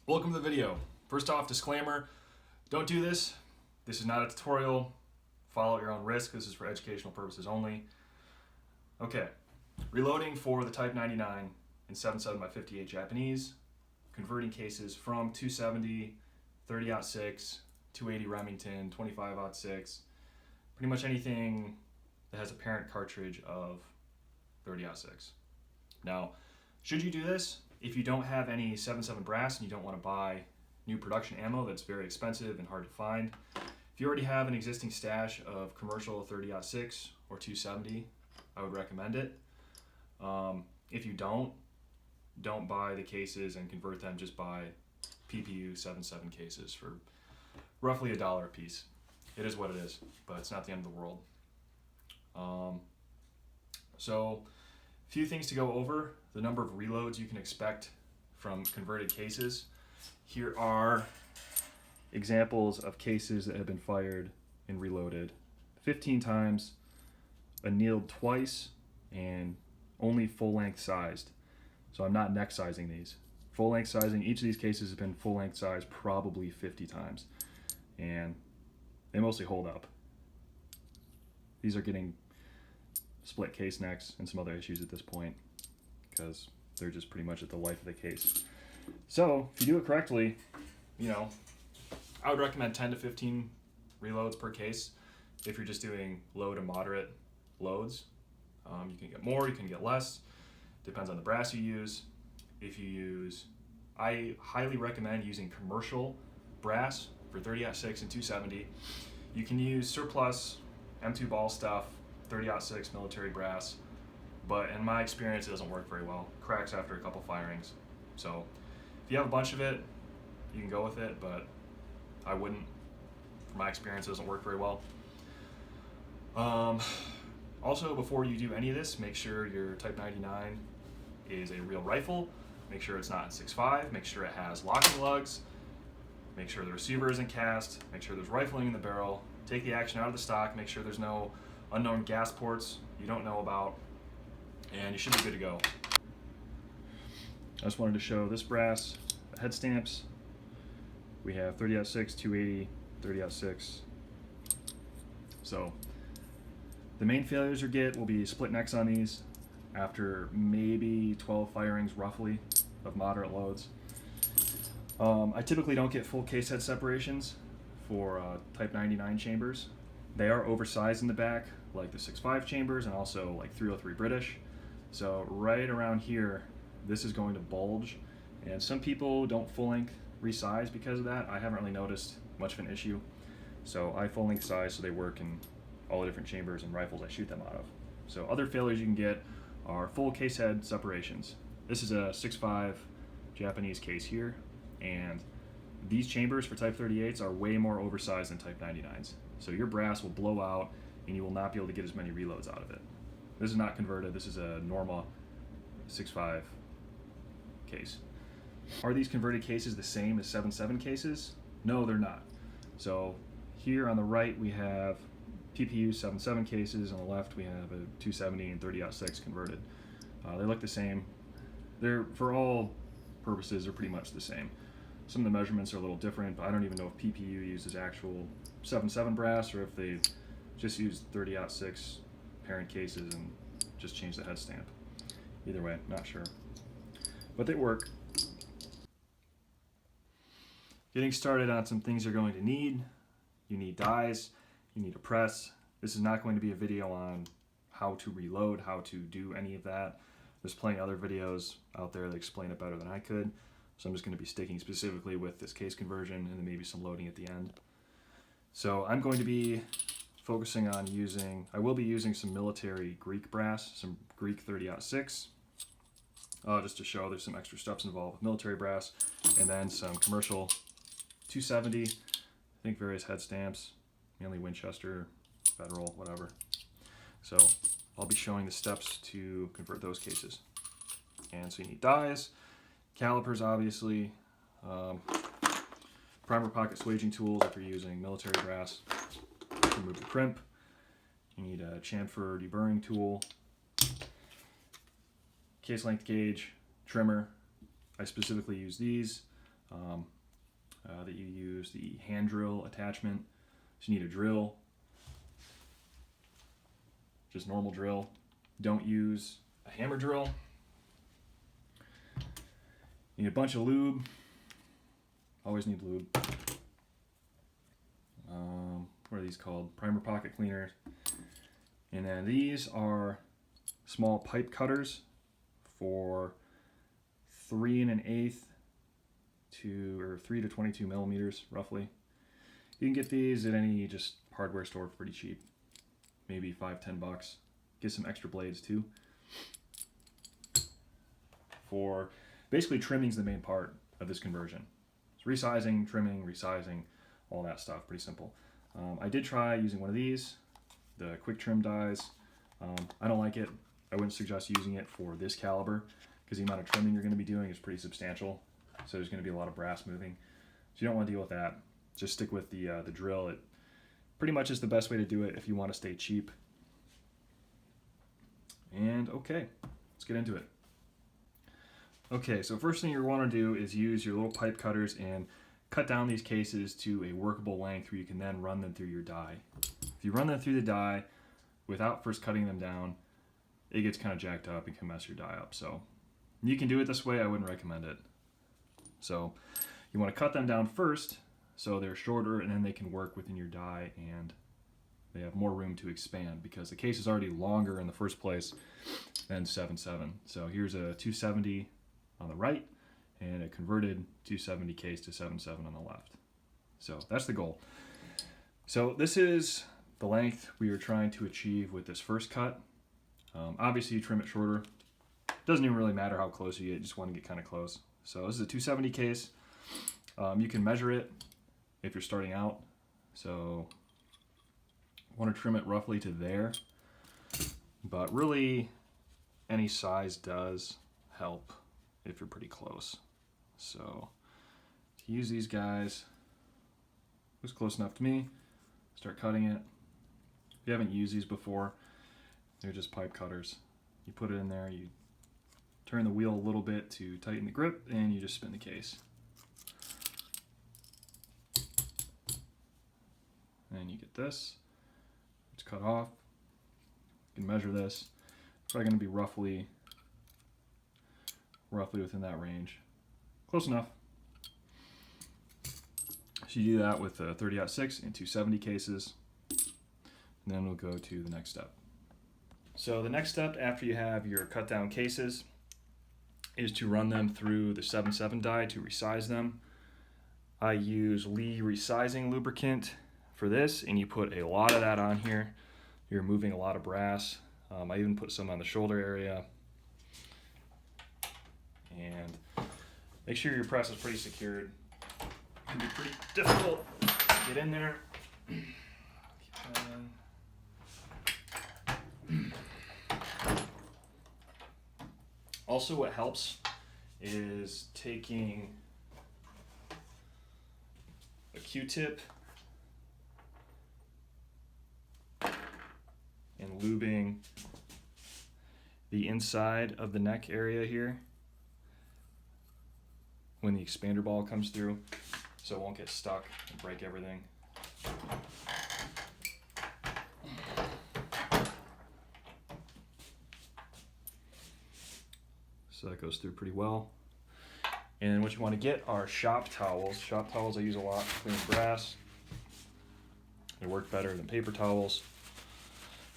Welcome to the video. First off, disclaimer, don't do this. This is not a tutorial. Follow at your own risk. This is for educational purposes only. Okay, reloading for the Type 99 in 7.7x58 Japanese, converting cases from 270, 30-06, 280 Remington, 25-06, pretty much anything that has a parent cartridge of 30-06. Now, should you do this, if you don't have any 7.7 brass and you don't want to buy new production ammo that's very expensive and hard to find, if you already have an existing stash of commercial 30-06 or 270, I would recommend it. If you don't buy the cases and convert them, just buy PPU 7.7 cases for roughly $1 a piece. It is what it is, but it's not the end of the world. So, a few things to go over. The number of reloads you can expect from converted cases. Here are examples of cases that have been fired and reloaded 15 times, annealed twice, and only full length sized. So I'm not neck sizing these. Full length sizing, each of these cases has been full length sized probably 50 times. And they mostly hold up. These are getting split case necks and some other issues at this point because they're just pretty much at the life of the case. So if you do it correctly, I would recommend 10 to 15 reloads per case. If you're just doing low to moderate loads, you can get more, you can get less. Depends on the brass you use. I highly recommend using commercial brass for 30-06 and 270. You can use surplus M2 ball stuff, 30-06 military brass, but in my experience it doesn't work very well. Cracks after a couple firings. So if you have a bunch of it, you can go with it, but I wouldn't. From my experience, it doesn't work very well. Also, before you do any of this, make sure your Type 99 is a real rifle. Make sure it's not in 6.5. Make sure it has locking lugs. Make sure the receiver isn't cast. Make sure there's rifling in the barrel. Take the action out of the stock. Make sure there's no unknown gas ports you don't know about. And you should be good to go. I just wanted to show this brass head stamps. We have 30-06, 280, 30-06. So the main failures you get will be split necks on these after maybe 12 firings roughly of moderate loads. I typically don't get full case head separations for Type 99 chambers. They are oversized in the back, like the 6.5 chambers and also like 303 British. So right around here, this is going to bulge, and some people don't full length resize because of that. I haven't really noticed much of an issue. So I full length size so they work in all the different chambers and rifles I shoot them out of. So other failures you can get are full case head separations. This is a 6.5 Japanese case here, and these chambers for Type 38s are way more oversized than Type 99s. So your brass will blow out and you will not be able to get as many reloads out of it. This is not converted, this is a normal 6.5 case. Are these converted cases the same as 7.7 cases? No, they're not. So here on the right we have PPU 7.7 cases, on the left we have a 270 and 30-06 converted. They look the same. They're, for all purposes, they're pretty much the same. Some of the measurements are a little different, but I don't even know if PPU uses actual 7.7 brass or if they just use 30-06 parent cases and just change the head stamp. Either way, not sure. But they work. Getting started on some things you're going to need. You need dies, you need a press. This is not going to be a video on how to reload, how to do any of that. There's plenty of other videos out there that explain it better than I could. So I'm just going to be sticking specifically with this case conversion and then maybe some loading at the end. So I'm going to be focusing on I will be using some military Greek brass, some Greek 30-06, just to show there's some extra steps involved with military brass, and then some commercial 270, I think various head stamps, mainly Winchester, Federal, whatever. So I'll be showing the steps to convert those cases. And so you need dies, calipers obviously, primer pocket swaging tools if you're using military brass to remove the crimp. You need a chamfer deburring tool, case length gauge, trimmer. I specifically use these. that you use the hand drill attachment. So you need a drill, just normal drill. Don't use a hammer drill. You need a bunch of lube. Always need lube. What are these called? Primer pocket cleaners. And then these are small pipe cutters for 3 1/8 to 3 to 22 millimeters roughly. You can get these at any just hardware store for pretty cheap, maybe $5-10. Get some extra blades too. For basically, trimming's the main part of this conversion. It's resizing, trimming, resizing, all that stuff. Pretty simple. I did try using one of these, the quick trim dies. I don't like it. I wouldn't suggest using it for this caliber because the amount of trimming you're going to be doing is pretty substantial. So there's going to be a lot of brass moving. So you don't want to deal with that. Just stick with the drill. It pretty much is the best way to do it if you want to stay cheap. And okay, let's get into it. Okay, so first thing you want to do is use your little pipe cutters and cut down these cases to a workable length where you can then run them through your die. If you run them through the die without first cutting them down, it gets kind of jacked up and can mess your die up. So you can do it this way. I wouldn't recommend it. So you want to cut them down first so they're shorter and then they can work within your die and they have more room to expand because the case is already longer in the first place than 7.7. So here's a 270 on the right and a converted 270 case to 7.7 on the left. So that's the goal. So this is the length we are trying to achieve with this first cut. Obviously you trim it shorter. Doesn't even really matter how close you get, you just want to get kind of close. So this is a 270 case. You can measure it if you're starting out. So I want to trim it roughly to there, but really any size does help if you're pretty close. So to use these guys, it was close enough to me. Start cutting it. If you haven't used these before, they're just pipe cutters. You put it in there, you turn the wheel a little bit to tighten the grip, and you just spin the case. And you get this. It's cut off. You can measure this. It's probably going to be roughly within that range. Close enough. So you do that with 30-06 and 270 cases. And then we'll go to the next step. So the next step after you have your cut down cases is to run them through the 7.7 die to resize them. I use Lee resizing lubricant for this, and you put a lot of that on here. You're removing a lot of brass. I even put some on the shoulder area. And make sure your press is pretty secured. It can be pretty difficult to get in there. Also, what helps is taking a Q-tip and lubing the inside of the neck area here when the expander ball comes through, so it won't get stuck and break everything. So that goes through pretty well. And what you want to get are shop towels. Shop towels I use a lot to clean brass. They work better than paper towels.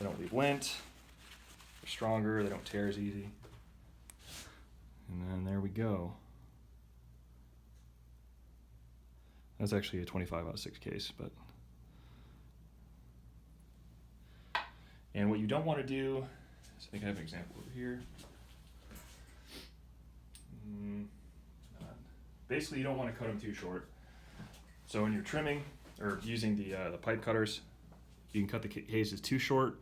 They don't leave lint. They're stronger. They don't tear as easy. And then there we go. That's actually a 25/6 case, but. And what you don't want to do is, I think I have an example over here. Basically, you don't want to cut them too short. So when you're trimming or using the pipe cutters, you can cut the cases too short,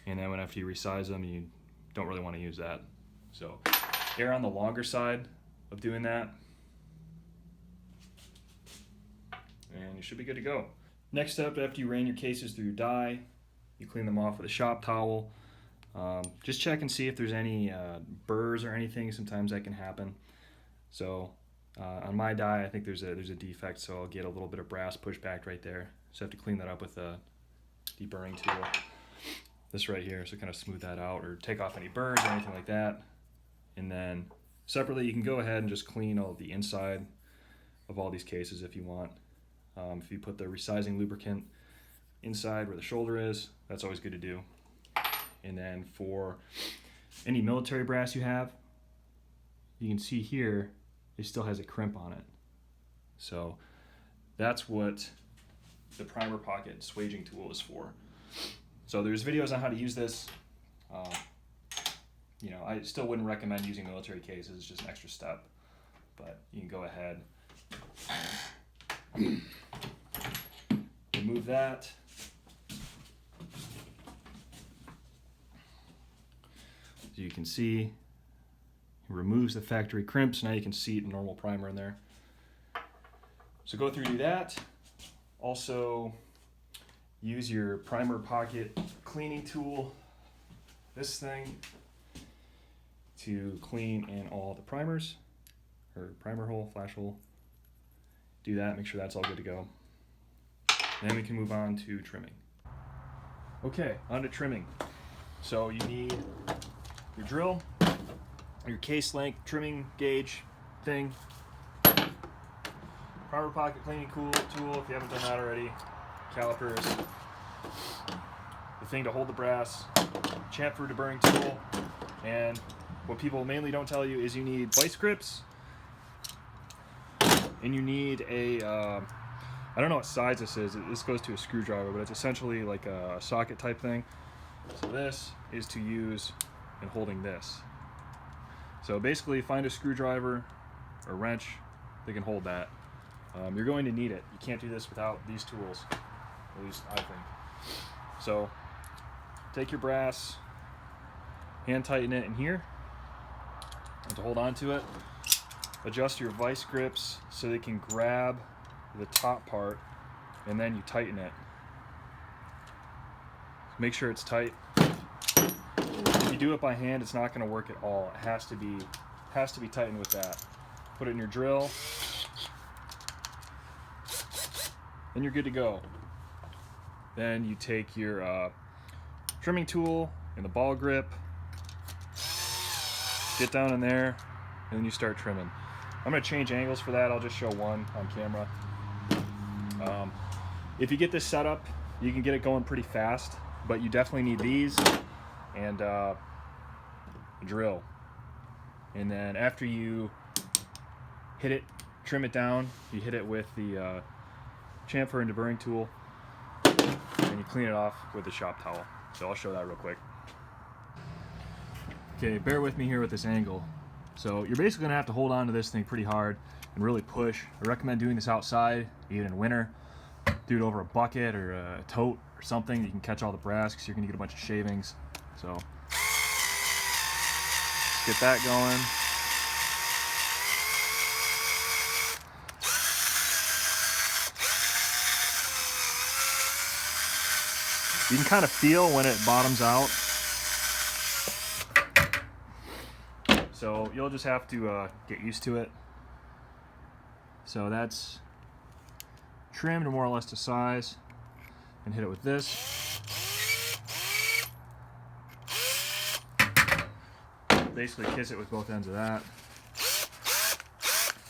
and then after you resize them, you don't really want to use that. So err on the longer side of doing that, and you should be good to go. Next up, after you ran your cases through your die, you clean them off with a shop towel. Just check and see if there's any burrs or anything. Sometimes that can happen. So On my die, I think there's a defect, so I'll get a little bit of brass pushed back right there. So I have to clean that up with a deburring tool. This right here, so kind of smooth that out or take off any burrs or anything like that. And then separately, you can go ahead and just clean all the inside of all these cases if you want. If you put the resizing lubricant inside where the shoulder is, that's always good to do. And then for any military brass you have, you can see here it still has a crimp on it. So that's what the primer pocket swaging tool is for. So there's videos on how to use this. You know, I still wouldn't recommend using military cases, it's just an extra step. But you can go ahead and remove that. As you can see, it removes the factory crimps. Now you can see the normal primer in there. So go through and do that. Also, use your primer pocket cleaning tool, this thing, to clean in all the primers, or primer hole, flash hole. Do that, make sure that's all good to go. Then we can move on to trimming. Okay, on to trimming. So you need your drill, your case length trimming gauge thing, primer pocket cleaning tool if you haven't done that already, calipers, the thing to hold the brass, chamfer deburring tool, and what people mainly don't tell you is you need vice grips, and you need a, I don't know what size this is, this goes to a screwdriver, but it's essentially like a socket type thing. So this is to use in holding this. So basically find a screwdriver or wrench that can hold that. You're going to need it. You can't do this without these tools, at least I think. So take your brass, hand tighten it in here, and to hold on to it, adjust your vice grips so they can grab the top part, and then you tighten it. Make sure it's tight. If you do it by hand, it's not going to work at all. It has to be tightened with that. Put it in your drill, and you're good to go. Then you take your trimming tool and the ball grip, get down in there, and then you start trimming. I'm going to change angles for that. I'll just show one on camera. If you get this set up, you can get it going pretty fast, but you definitely need these and a drill. And then after you hit it, trim it down, you hit it with the chamfer and deburring tool, and you clean it off with a shop towel. So I'll show that real quick. Okay, bear with me here with this angle. So you're basically gonna have to hold on to this thing pretty hard and really push. I recommend doing this outside, even in winter. Do it over a bucket or a tote or something. You can catch all the brass because you're gonna get a bunch of shavings. So let's get that going. You can kind of feel when it bottoms out. So you'll just have to get used to it. So that's trimmed more or less to size, and hit it with this. Basically kiss it with both ends of that.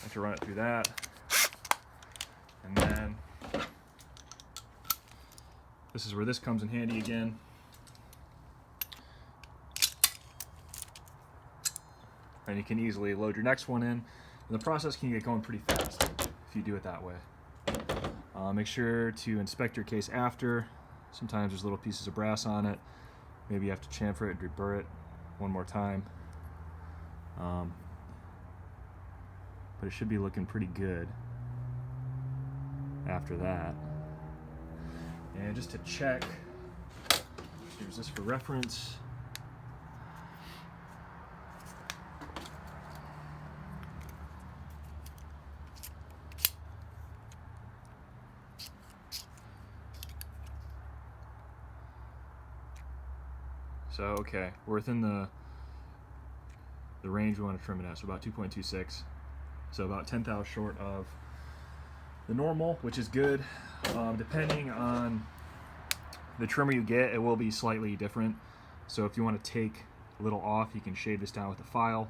Have to run it through that. And then this is where this comes in handy again. And you can easily load your next one in, and the process can get going pretty fast if you do it that way. Make sure to inspect your case after. Sometimes there's little pieces of brass on it. Maybe you have to chamfer it and deburr it one more time. But it should be looking pretty good after that. And just to check, here's this for reference. So okay, we're within the range we want to trim it at, so about 2.26. So about 10 thou short of the normal, which is good. Depending on the trimmer you get, it will be slightly different. So if you want to take a little off, you can shave this down with a file.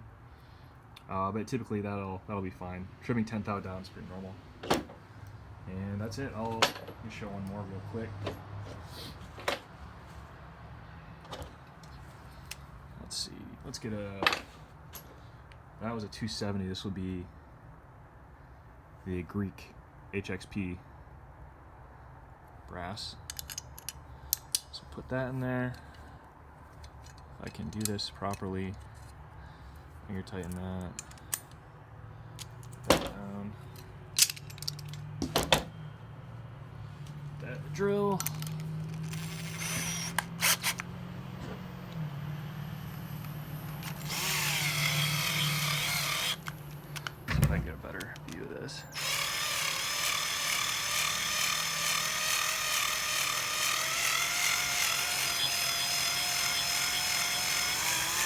But typically that'll be fine. Trimming 10 thou down is pretty normal. And that's it. Let me show one more real quick. Let's see. Let's get that was a 270. This would be the Greek HXP brass. So put that in there. If I can do this properly, finger tighten that. Put that down. That drill. See if I can get a better view of this.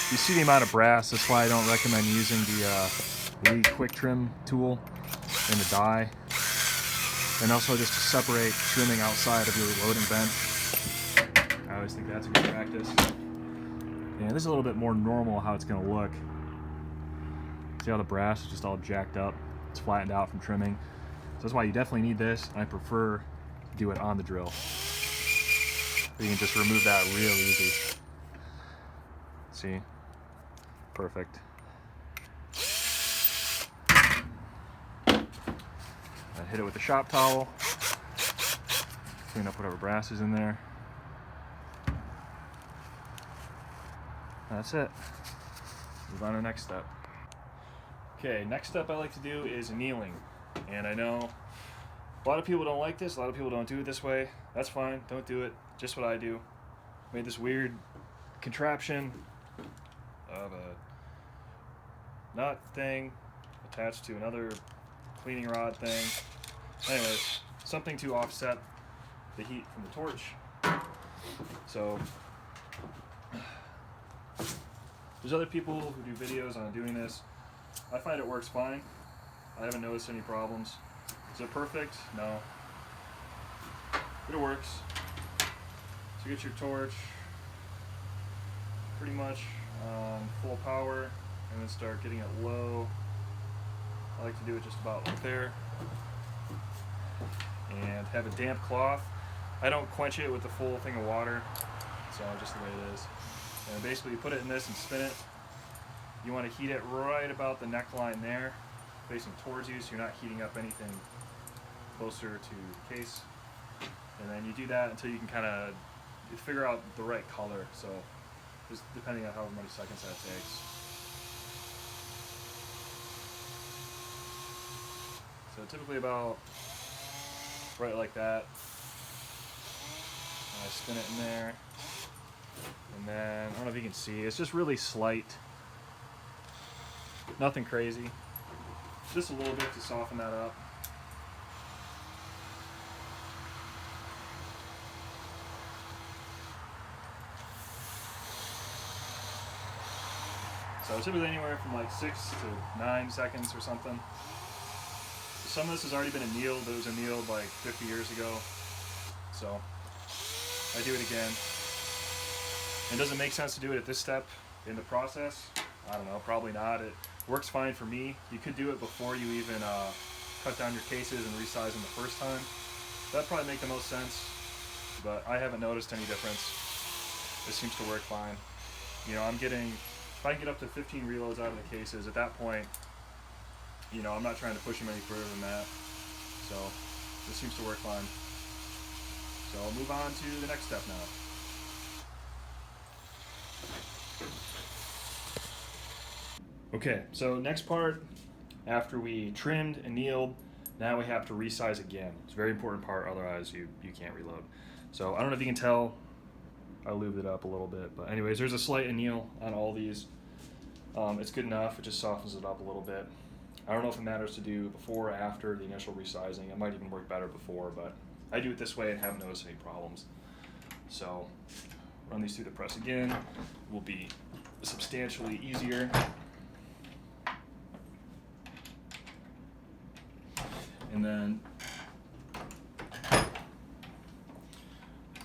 You see the amount of brass, that's why I don't recommend using the Lee quick trim tool and the die. And also just to separate trimming outside of your loading bench. I always think that's a good practice. And this is a little bit more normal how it's going to look. See how the brass is just all jacked up? It's flattened out from trimming. So that's why you definitely need this, and I prefer to do it on the drill. You can just remove that real easy. See? Perfect. I hit it with the shop towel. Clean up whatever brass is in there. That's it. Move on to the next step. Okay, next step I like to do is annealing. And I know a lot of people don't like this, a lot of people don't do it this way. That's fine, don't do it. Just what I do. Made this weird contraption of a nut thing attached to another cleaning rod thing. Anyways, something to offset the heat from the torch. So there's other people who do videos on doing this. I find it works fine. I haven't noticed any problems. Is it perfect? No. But it works. So get your torch pretty much on full power and then start getting it low. I like to do it just about like there. And have a damp cloth. I don't quench it with the full thing of water, so just the way it is. And basically you put it in this and spin it. You want to heat it right about the neckline there, facing towards you, so you're not heating up anything closer to the case. And then you do that until you can kind of figure out the right color, so just depending on how many seconds that takes. So typically about right like that. And I spin it in there. And then, I don't know if you can see, it's just really slight. Nothing crazy. Just a little bit to soften that up. So typically anywhere from like 6 to 9 seconds or something. Some of this has already been annealed, but it was annealed like 50 years ago. So I do it again. And does it make sense to do it at this step in the process? I don't know, probably not. It works fine for me. You could do it before you even cut down your cases and resize them the first time. That'd probably make the most sense, but I haven't noticed any difference. It seems to work fine. You know, if I can get up to 15 reloads out of the cases, at that point, you know, I'm not trying to push them any further than that. So this seems to work fine. So I'll move on to the next step now. Okay, so next part, after we trimmed, annealed, now we have to resize again. It's a very important part, otherwise you can't reload. So I don't know if you can tell, I lubed it up a little bit, but anyways, there's a slight anneal on all these. It's good enough, it just softens it up a little bit. I don't know if it matters to do before or after the initial resizing. It might even work better before, but I do it this way and haven't noticed any problems. So run these through the press again. Will be substantially easier. And then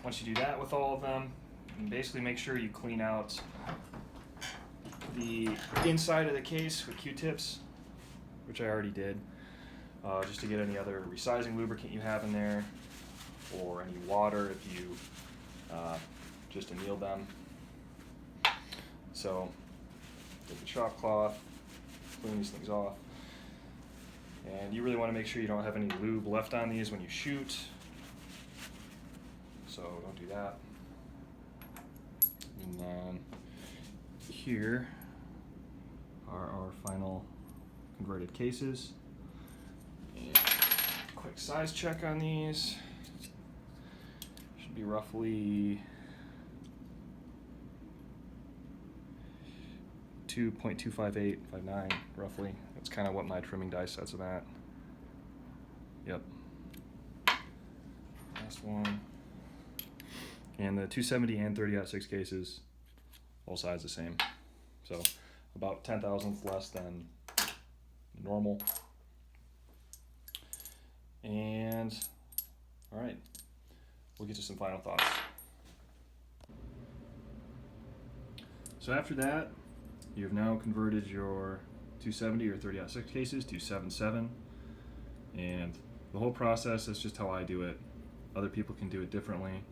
once you do that with all of them, you basically make sure you clean out the inside of the case with Q-tips, which I already did, just to get any other resizing lubricant you have in there, or any water if you just anneal them. So get the shop cloth, clean these things off, and you really want to make sure you don't have any lube left on these when you shoot, so don't do that. And then here are our final converted cases. And quick size check on these. Should be roughly 2.25859, roughly. That's kind of what my trimming dice sets them at. Yep. Last one. And the 270 and 30-06 cases, all size the same. So about 10,000ths less than normal. And all right, we'll get to some final thoughts. So after that, you've now converted your 270 or 30-06 cases to 7.7, and the whole process is just how I do it. Other people can do it differently,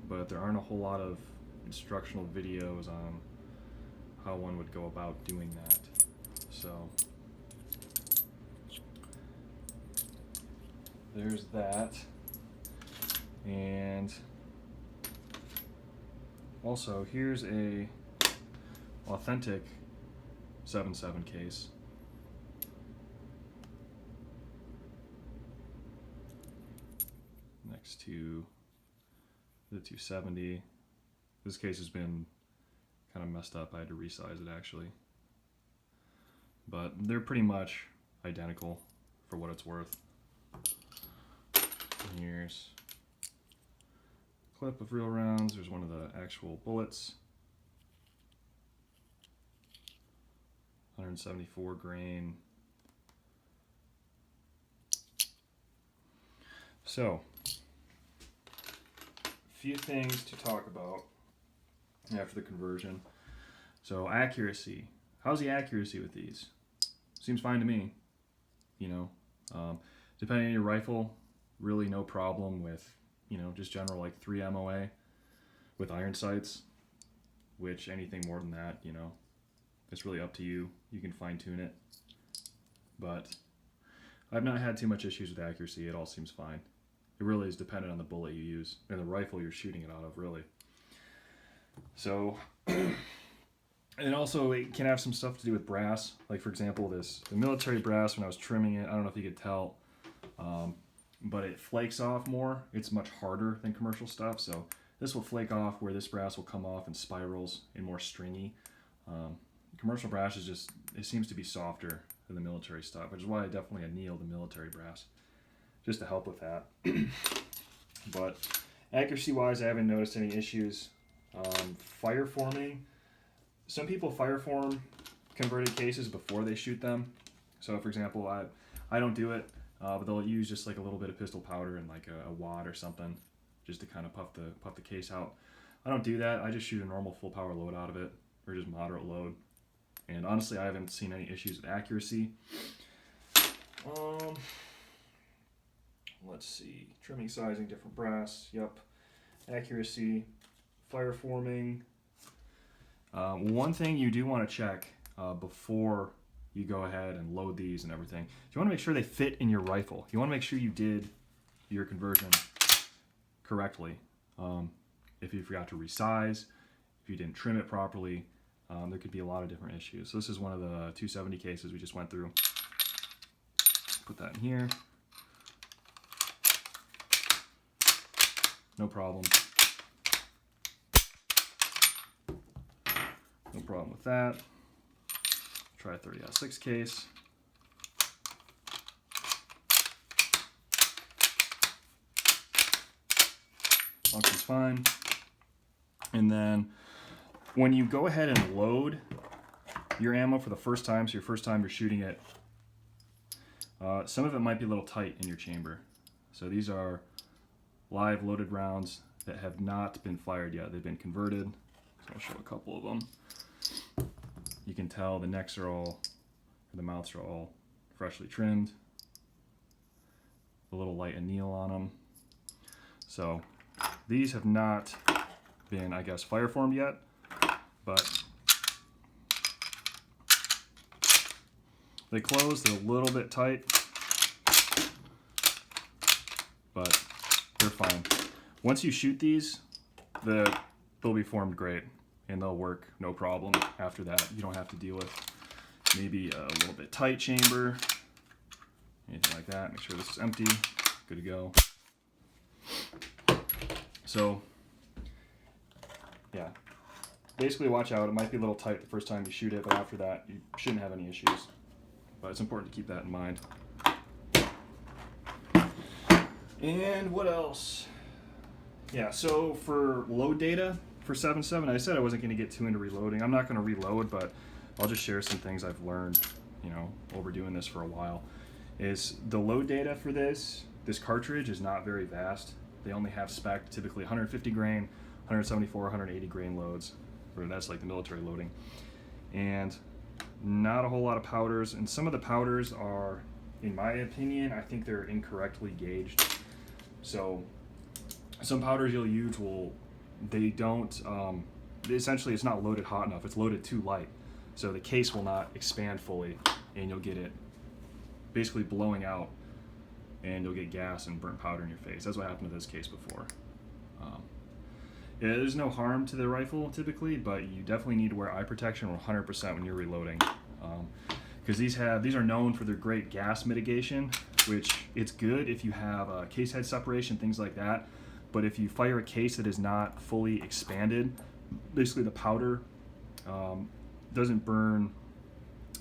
but there aren't a whole lot of instructional videos on how one would go about doing that. So there's that. And also here's a authentic 7.7 case. Next to the 270. This case has been kind of messed up. I had to resize it actually. But they're pretty much identical for what it's worth. And here's a clip of real rounds. There's one of the actual bullets. 174 grain. So, a few things to talk about after the conversion. So accuracy. How's the accuracy with these? Seems fine to me. You know, depending on your rifle, really no problem with, you know, just general like 3 MOA with iron sights, which anything more than that, you know, it's really up to you. You can fine tune it. But I've not had too much issues with accuracy. It all seems fine. It really is dependent on the bullet you use and the rifle you're shooting it out of, really. So, and also it can have some stuff to do with brass. Like for example, the military brass, when I was trimming it, I don't know if you could tell, but it flakes off more. It's much harder than commercial stuff. So this will flake off where this brass will come off in spirals and more stringy. Commercial brass is just, it seems to be softer than the military stuff, which is why I definitely anneal the military brass, just to help with that. But accuracy wise, I haven't noticed any issues. Fire forming, some people fire form converted cases before they shoot them. So for example, I don't do it, but they'll use just like a little bit of pistol powder and like a wad or something just to kind of puff the case out. I don't do that. I just shoot a normal full power load out of it, or just moderate load. And honestly, I haven't seen any issues with accuracy. Let's see, trimming, sizing, different brass, yep. Accuracy, fire forming. One thing you do want to check before you go ahead and load these and everything, you want to make sure they fit in your rifle. You want to make sure you did your conversion correctly. If you forgot to resize, if you didn't trim it properly, there could be a lot of different issues. So this is one of the 270 cases we just went through. Put that in here. No problem. No problem with that. Try a 30-06 case. Functions fine. And then when you go ahead and load your ammo for the first time, so your first time you're shooting it, Some of it might be a little tight in your chamber. So these are live loaded rounds that have not been fired yet. They've been converted. So I'll show a couple of them. You can tell the necks are all, or the mouths are all freshly trimmed. A little light anneal on them. So these have not been, I guess, fire formed yet, but they close. They're a little bit tight, but they're fine. Once you shoot these, they'll be formed great and they'll work no problem. After that, you don't have to deal with maybe a little bit tight chamber, anything like that. Make sure this is empty, good to go. So yeah, basically watch out. It might be a little tight the first time you shoot it, but after that you shouldn't have any issues. But it's important to keep that in mind. And what else? Yeah, so for load data for 7.7, I said I wasn't going to get too into reloading. I'm not going to reload, but I'll just share some things I've learned, you know, over doing this for a while. Is the load data for this cartridge is not very vast. They only have spec typically 150 grain, 174, 180 grain loads, or that's like the military loading. And not a whole lot of powders, and some of the powders are, in my opinion, I think they're incorrectly gauged. So some powders you'll use they don't, essentially it's not loaded hot enough, it's loaded too light. So the case will not expand fully and you'll get it basically blowing out and you'll get gas and burnt powder in your face. That's what happened to this case before. Yeah, there's no harm to the rifle typically, but you definitely need to wear eye protection 100% when you're reloading. Because these are known for their great gas mitigation, which it's good if you have case head separation, things like that. But if you fire a case that is not fully expanded, basically the powder doesn't burn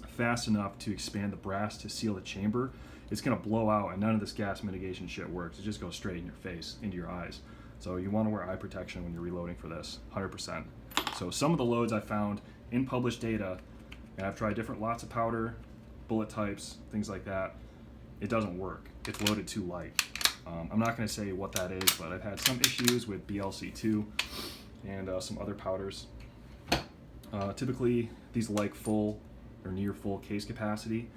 fast enough to expand the brass to seal the chamber, it's going to blow out, and none of this gas mitigation shit works. It just goes straight in your face, into your eyes. So you want to wear eye protection when you're reloading for this, 100%. So some of the loads I found in published data, and I've tried different lots of powder, bullet types, things like that, it doesn't work. It's loaded too light. I'm not going to say what that is, but I've had some issues with BLC2 and some other powders. Typically, these like full or near full case capacity.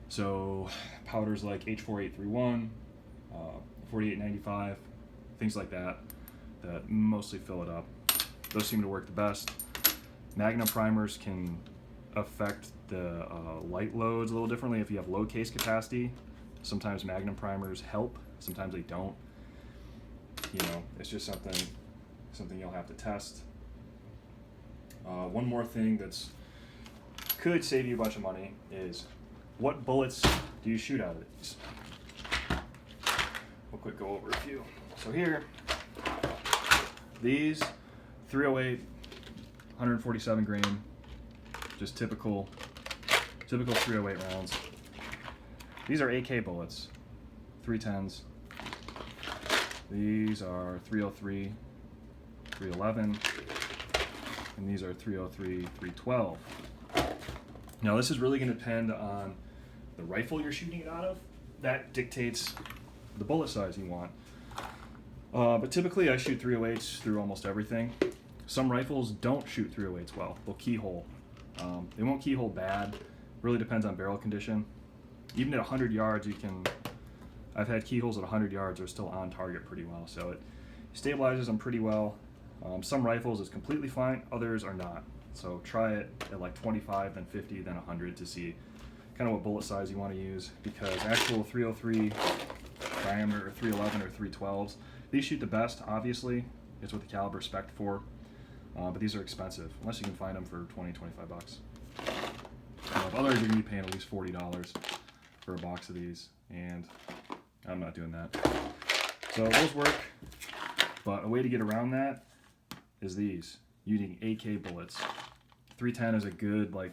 So powders like H4831, 4895, things like that mostly fill it up. Those seem to work the best. Magnum primers can affect the light loads a little differently. If you have low case capacity, sometimes Magnum primers help, sometimes they don't. You know, it's just something you'll have to test. One more thing that's could save you a bunch of money is what bullets do you shoot out of these? We'll quick go over a few. So here, these 308, 147 grain, just typical 308 rounds. These are AK bullets, 310s. These are 303, 311, and these are 303, 312. Now this is really going to depend on the rifle you're shooting it out of. That dictates the bullet size you want. But typically I shoot 308s through almost everything. Some rifles don't shoot 308s well. They'll keyhole. They won't keyhole bad. Really depends on barrel condition. Even at 100 yards, I've had keyholes at 100 yards are still on target pretty well. So it stabilizes them pretty well. Some rifles is completely fine, others are not. So try it at like 25, then 50, then 100 to see kind of what bullet size you want to use, because actual 303 diameter or 311 or 312s, these shoot the best, obviously. It's what the caliber spec'd for, but these are expensive, unless you can find them for 20, 25 bucks. Otherwise, you're going to be paying at least $40 for a box of these, and I'm not doing that. So those work, but a way to get around that is these, using AK bullets. 310 is a good like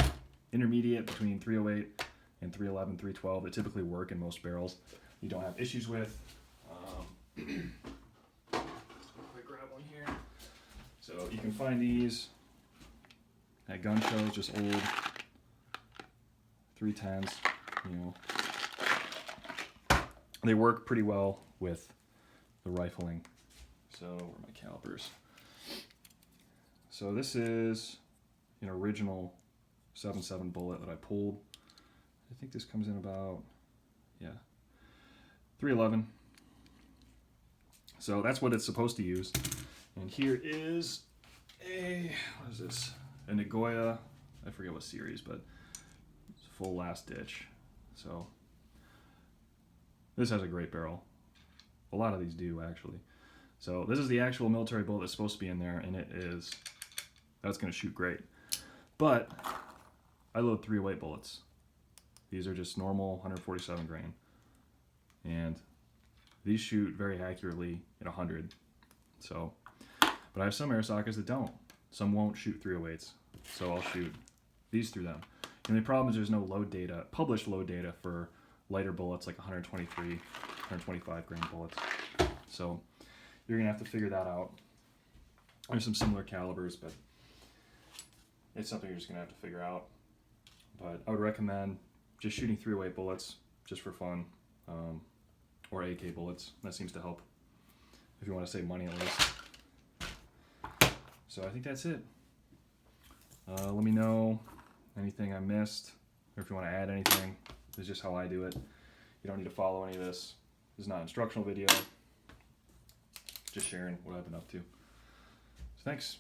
intermediate between 308 and 311, 312 that typically work in most barrels. You don't have issues with. If I grab one here. So you can find these at gun shows, just old 310s, you know. they work pretty well with the rifling. So where are my calipers? So this is an original 7.7 bullet that I pulled. I think this comes in about, yeah, 311. So that's what it's supposed to use. And here is a, what is this? A Nagoya, I forget what series, but it's full last ditch. So this has a great barrel. A lot of these do, actually. So this is the actual military bullet that's supposed to be in there, and that's going to shoot great. But I load 308 bullets. These are just normal 147 grain. And these shoot very accurately at 100. So, but I have some Arisakas that don't. Some won't shoot 308s. So I'll shoot these through them. And the problem is there's no load data, published load data for lighter bullets like 123, 125 grain bullets. So you're going to have to figure that out. There's some similar calibers, but it's something you're just going to have to figure out. But I would recommend just shooting 308 bullets just for fun, or AK bullets. That seems to help if you want to save money at least. So I think that's it. Let me know anything I missed, or if you want to add anything. This is just how I do it. You don't need to follow any of this. This is not an instructional video. Just sharing what I've been up to. So thanks.